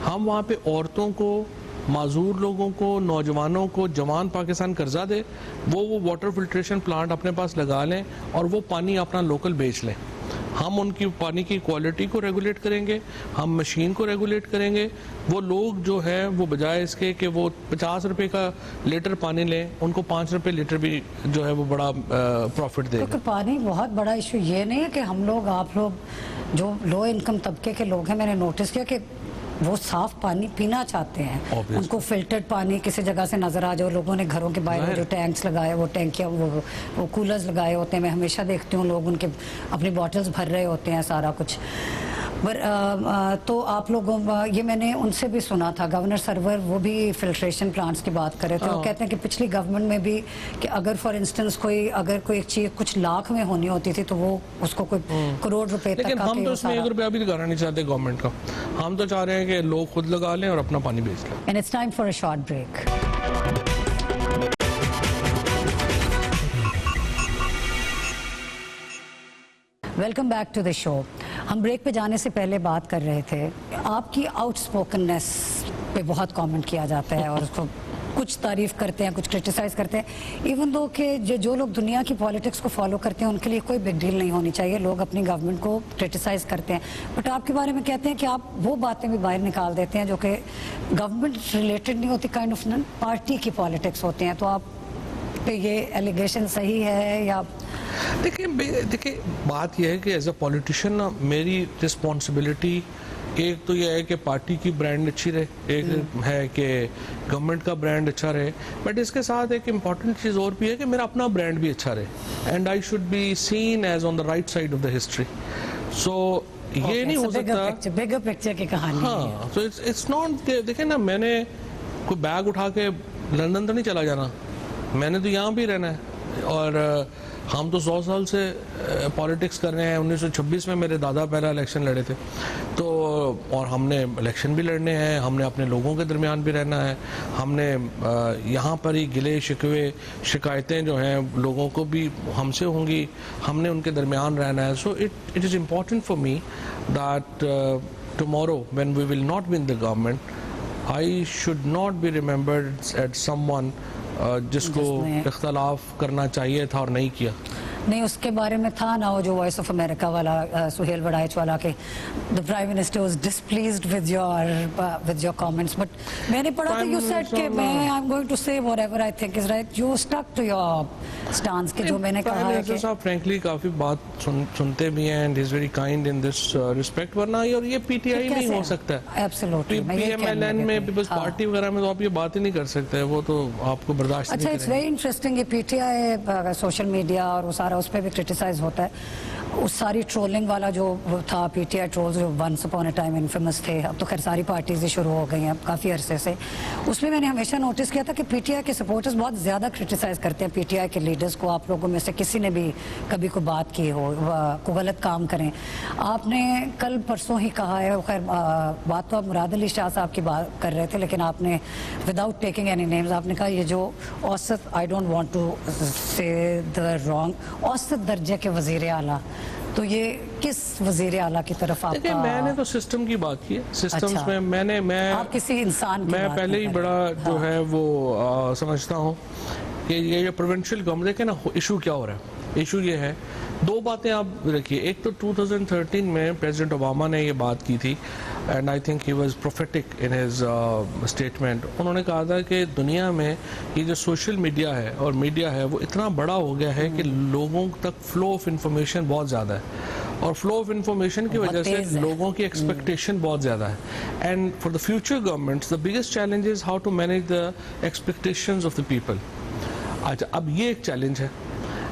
हम वहाँ पे औरतों को, माजूर लोगों को, नौजवानों को, जवान पाकिस्तान कर्जा दे, वो वाटर फिल्ट्रेशन प्लांट अपने पास लगा लें और वो पानी अपना लोकल बेच लें। हम उनकी पानी की क्वालिटी को रेगुलेट करेंगे, हम मशीन को रेगुलेट करेंगे। वो लोग जो है वो बजाय इसके कि वो 50 रुपए का लीटर पानी लें, उनको 5 रुपए लीटर भी जो है वो बड़ा प्रॉफिट देगा। क्योंकि पानी बहुत बड़ा इशू ये नहीं है कि हम लोग, आप लोग जो लो इनकम तबके के लोग हैं, मैंने नोटिस किया कि वो साफ पानी पीना चाहते हैं। Obviously. उनको फिल्टर्ड पानी किसी जगह से नजर आ जाए, लोगों ने घरों के बाहर जो टैंक्स लगाए, वो टैंकियाँ, वो कूलर्स लगाए होते हैं, मैं हमेशा देखती हूँ लोग उनके अपनी बॉटल्स भर रहे होते हैं, सारा कुछ। तो आप लोगों, ये मैंने उनसे भी सुना था, गवर्नर सरवर वो भी फिल्ट्रेशन प्लांट्स की बात कर रहे थे। वो कहते हैं कि पिछली गवर्नमेंट में भी कि अगर फॉर इंस्टेंस अगर कोई एक चीज़ कुछ लाख में होनी होती थी तो वो उसको कोई करोड़ रुपए तक। लेकिन हम तो उसमें 1 रुपया भी लगाना नहीं चाहते गवर्नमेंट का। हम तो चाह रहे हैं कि लोग खुद लगा लें और अपना पानी बेच लें। And it's time for a short break. Welcome back to the show. हम ब्रेक पे जाने से पहले बात कर रहे थे, आपकी आउटस्पोकननेस पे बहुत कमेंट किया जाता है और उसको कुछ तारीफ करते हैं, कुछ क्रिटिसाइज करते हैं। इवन दो कि जो लोग दुनिया की पॉलिटिक्स को फॉलो करते हैं उनके लिए कोई बिग डील नहीं होनी चाहिए, लोग अपनी गवर्नमेंट को क्रिटिसाइज करते हैं, बट आपके बारे में कहते हैं कि आप वो बातें भी बाहर निकाल देते हैं जो कि गवर्नमेंट रिलेटेड नहीं होती, काइंड ऑफ पार्टी की पॉलिटिक्स होती हैं। तो आप पे ये एलिगेशन सही है या? देखिए बात यह है कि एज अ पॉलिटिशियन ना मेरी रिस्पॉन्सिबिलिटी एक तो यह है कि पार्टी की ब्रांड अच्छी रहे, एक है कि गवर्नमेंट का ब्रांड अच्छा रहे, बट इसके साथ एक इम्पॉर्टेंट चीज़ और भी है कि मेरा अपना ब्रांड भी अच्छा रहे and I should be seen as on the right side of the history. So ये नहीं हो सकता, बिगर पिक्चर की कहानी। हाँ, so it's not, देखें ना, मैंने कोई बैग उठा के लंदन तो नहीं चला जाना, मैंने तो यहाँ भी रहना है। और हम तो 100 साल से पॉलिटिक्स कर रहे हैं। 1926 में मेरे दादा पहला इलेक्शन लड़े थे, तो और हमने इलेक्शन भी लड़ने हैं, हमने अपने लोगों के दरमियान भी रहना है, हमने यहाँ पर ही गिले शिकवे शिकायतें जो हैं लोगों को भी हमसे होंगी, हमने उनके दरमियान रहना है। So it is important for me that tomorrow when we will not win the government I should not be remembered as someone जिसको इख्तलाफ करना चाहिए था और नहीं किया। नहीं, उसके बारे में था ना वो जो वॉइस ऑफ अमेरिका वाला सुहेल वड़ाइच वाला के the prime minister was displeased with your comments, but मैंने पढ़ा था यू सेड कि मैं I am going to say whatever I think is right, you stuck to your stance के जो मैंने कहा है कि साहब फ्रैंकली काफी बात सुनते भी हैं and is very kind in this respect, वरना और ये पीटीआई नहीं हो सकता है। एब्सोल्युटली पीएमएलएन में पीपल्स पार्टी वगैरह में तो आप ये बात ही नहीं कर सकते, वो तो आपको बर्दाश्त नहीं करेंगे। अच्छा, इट्स वेरी इंटरेस्टिंग ये पीटीआई सोशल मीडिया और वो सारा हमारा उस पर भी क्रिटिसाइज होता है। उस सारी ट्रोलिंग वाला जो था, पीटीआई ट्रोल्स जो once upon a time infamous थे, अब तो खैर सारी पार्टीज ही शुरू हो गई हैं काफ़ी अरसे से। उसमें मैंने हमेशा नोटिस किया था कि पीटीआई के सपोर्टर्स बहुत ज़्यादा क्रिटिसाइज करते हैं पीटीआई के लीडर्स को। आप लोगों में से किसी ने भी कभी को बात की हो, को गलत काम करें। आपने कल परसों ही कहा है, खैर बात तो आप मुराद अली शाह साहब की बात कर रहे थे, लेकिन आपने विदाउट टेकिंग एनी नेम्स आपने कहा ये जो औसत, आई डोंट वांट टू से द रॉन्ग, औसत दर्जे के वजीर आला, तो ये किस वजीर आला की तरफ आपका? मैंने तो सिस्टम की बात की है। सिस्टम्स अच्छा। में मैं आप किसी इंसान की मैं बात पहले ही नहीं बड़ा कर रहे। जो है वो समझता हूँ कि ये प्रोविंशियल गवर्नमेंट, देखे ना इशू क्या हो रहा है। इशू ये है, दो बातें आप देखिए। एक तो 2013 में प्रेसिडेंट ओबामा ने ये बात की थी, and I think he was prophetic in his statement. उन्होंने कहा था कि दुनिया में ये जो सोशल मीडिया है और मीडिया है वो इतना बड़ा हो गया है कि लोगों तक फ्लो ऑफ इंफॉर्मेशन बहुत ज़्यादा है, और फ्लो ऑफ इंफॉर्मेशन की वजह से लोगों की एक्सपेक्टेशन बहुत ज़्यादा है। And for the future governments the biggest challenge is how to manage the expectations of the people. अच्छा, अब ये एक चैलेंज है।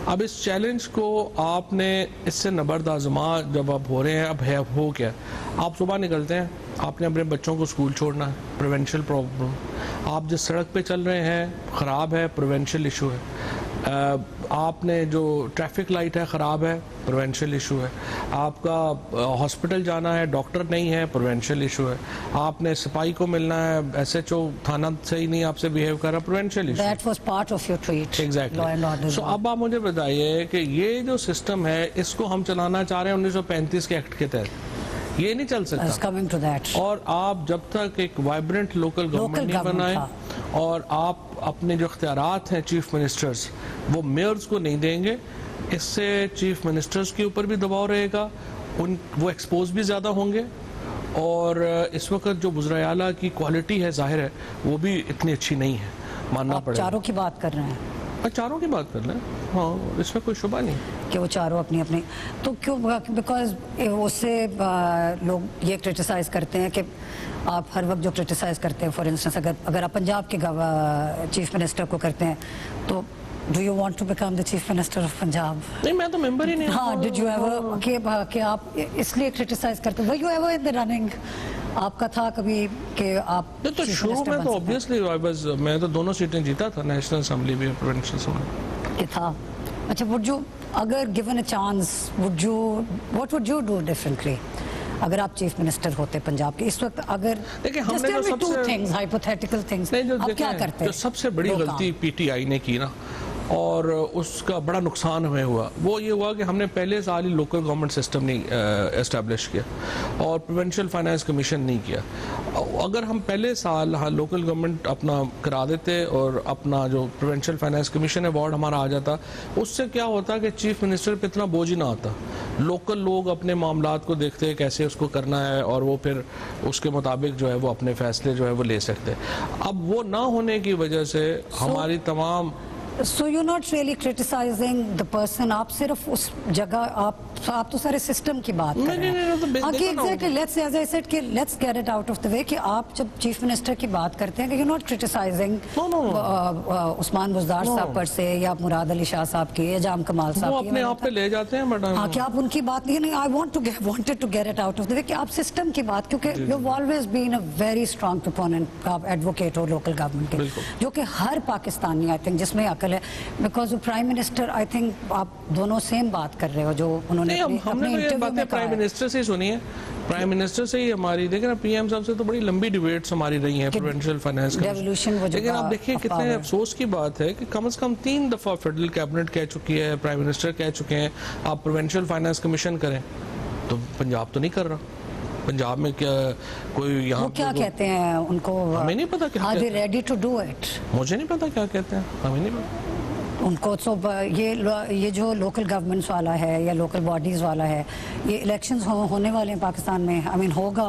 अब इस चैलेंज को आपने इससे नबर्द आज़मा जब आप हो रहे हैं, अब है हो क्या, आप सुबह निकलते हैं, आपने अपने बच्चों को स्कूल छोड़ना है, प्रोवेंशियल प्रॉब्लम। आप जिस सड़क पे चल रहे हैं ख़राब है, प्रोवेंशियल इशू है। आपने जो ट्रैफिक लाइट है ख़राब है, प्रोवेंशियल इशू है। आपका हॉस्पिटल जाना है, डॉक्टर नहीं है, प्रोवेंशियल इशू है। आपने सिपाही को मिलना है, एसएचओ थाना सही नहीं आपसे बिहेव कर रहा, provincial issue. That was part of your tweet. Exactly. So अब आप मुझे बताइए कि ये जो सिस्टम है इसको हम चलाना चाह रहे हैं 1935 के एक्ट के तहत, ये नहीं चल सकता। Coming to that. और आप जब तक एक वाइब्रेंट लोकल गवर्नमेंट नहीं बनाए और आप अपने जो इख्तियारात हैं चीफ मिनिस्टर्स वो मेयर्स को नहीं देंगे, इससे चीफ मिनिस्टर्स के ऊपर भी दबाव रहेगा, वो एक्सपोज भी ज़्यादा होंगे। और इस वक्त जो वज़ीर आला की क्वालिटी है जाहिर है वो भी इतनी अच्छी नहीं है, मानना पड़ेगा। चारों की बात कर रहे हैं? चारों की बात कर लें, हाँ, इसमें कोई शुबा नहीं कि वो चारों अपनी अपनी, तो क्यों? बिकॉज उससे लोग ये क्रिटिसाइज करते हैं कि आप हर वक्त जो क्रिटिसाइज करते हैं, फॉर इंस्टेंस अगर आप पंजाब के चीफ मिनिस्टर को करते हैं तो do you want to become the chief minister of Punjab? नहीं, मैं तो मेंबर ही नहीं। हाँ, डिड यू एवर कि आप इसलिए क्रिटिसाइज करते, were you ever in the running? आपका था कभी कि आप तो शुरू में तो ऑब्वियसली मैं तो दोनों सीटें जीता था, नेशनल असेंबली भी, प्रोविंशियल असेंबली था। अच्छा, वुड यू, अगर given a chance, would you, what would you do differently अगर आप चीफ मिनिस्टर होते पंजाब के इस वक्त? अगर देखिए, हमने जो सबसे हाइपोथेटिकल थिंग्स, आप क्या करते हैं? जो सबसे बड़ी गलती पीटीआई ने की ना, और उसका बड़ा नुकसान हमें हुआ, वो ये हुआ कि हमने पहले साल ही लोकल गवर्नमेंट सिस्टम नहीं एस्टेब्लिश किया और प्रोविंशियल फाइनेंस कमीशन नहीं किया। अगर हम पहले साल हाँ लोकल गवर्नमेंट अपना करा देते और अपना जो प्रोविंशियल फाइनेंस कमीशन अवार्ड हमारा आ जाता, उससे क्या होता कि चीफ मिनिस्टर पे इतना बोझ ही ना आता। लोकल लोग अपने मामलात को देखते हैं कैसे उसको करना है, और वो फिर उसके मुताबिक जो है वो अपने फैसले जो है वो ले सकते हैं। अब वो ना होने की वजह से हमारी तमाम So you're not really criticizing the person, आप सिर्फ उस जगह आप तो सारे सिस्टम की बात कर रहे हैं। हाँ, exactly, let's as I said कि let's get it out of the way कि आप जब चीफ मिनिस्टर की बात करते हैं कि you not criticising Usman Buzdar साहब पर से, या मुराद अली शाह साहब की, या जाम कमाल साहब की, अपने आप पे ले जाते हैं मैडम। हाँ, कि आप उनकी बात नहीं, I wanted to get it out of the way कि आप सिस्टम की बात, क्योंकि you have always been a very strong proponent, आप एडवोकेट हो लोकल गवर्नमेंट के, जो कि हर पाकिस्तानी आई थिंक जिसमें अकल है, because prime minister, I think आप दोनों सेम बात कर रहे हो जो उन्होंने हमने तो ये बातें प्राइम मिनिस्टर से ही सुनी है, प्राइम मिनिस्टर से ही हमारी, देखिए ना पीएम साहब से तो बड़ी लंबी डिबेट्स हमारी रही हैं प्रोविंशियल फाइनेंस का। लेकिन आप देखिए कितने अफसोस की बात है कि कम से कम 3 दफा फेडरल कैबिनेट कह चुकी है, प्राइम मिनिस्टर कह चुके हैं आप प्रोविंशियल फाइनेंस कमीशन करें, तो पंजाब तो नहीं कर रहा। पंजाब में क्या कोई यहाँ क्या कहते हैं उनको? हमें नहीं पता क्या, are they ready to do it? मुझे नहीं पता क्या कहते हैं, हमें नहीं पता उनको। तो ये जो लोकल गवर्नमेंट्स वाला है या लोकल बॉडीज़ वाला है, ये इलेक्शंस होने वाले हैं पाकिस्तान में, आई मीन होगा,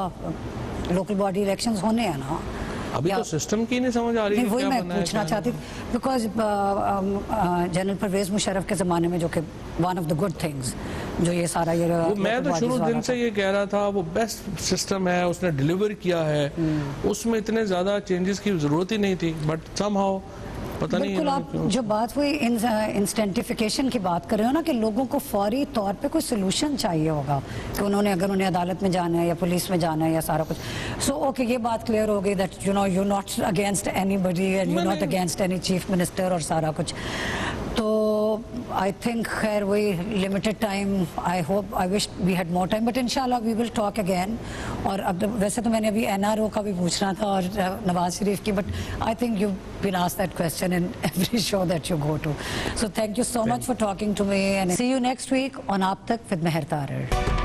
लोकल बॉडी इलेक्शंस होने हैं ना अभी, तो सिस्टम की नहीं समझ आ रही है। वही मैं पूछना चाहती, बिकॉज जनरल परवेज मुशर्रफ के ज़माने में, जो कि one of the good things, जो ये सारा ये मैं तो शुरू दिन से ये कह रहा था वो बेस्ट सिस्टम है, उसने डिलीवर किया है, उसमें इतने ज़्यादा चेंजेस की ज़रूरत ही नहीं थी, बट समहाउ पता नहीं बिल्कुल। आप जो बात हुई इंस्टेंटिफिकेशन की बात कर रहे हो ना, कि लोगों को फौरी तौर पे कोई सोल्यूशन चाहिए होगा कि उन्होंने, अगर उन्हें अदालत में जाना है या पुलिस में जाना है या सारा कुछ, सो ओके ये बात क्लियर हो गई that you know you not against anybody and you not against any chief minister और सारा कुछ। तो आई थिंक खैर वही limited time, I hope, I wish we had more time, but इंशाल्लाह वी विल टॉक अगेन। और अब वैसे तो मैंने अभी एनआरओ का भी पूछना था और नवाज शरीफ की, but I think you been asked that question in every show that you go to. So thank you so much for talking to me and see you next week on Aap Tak with Meher Tarar.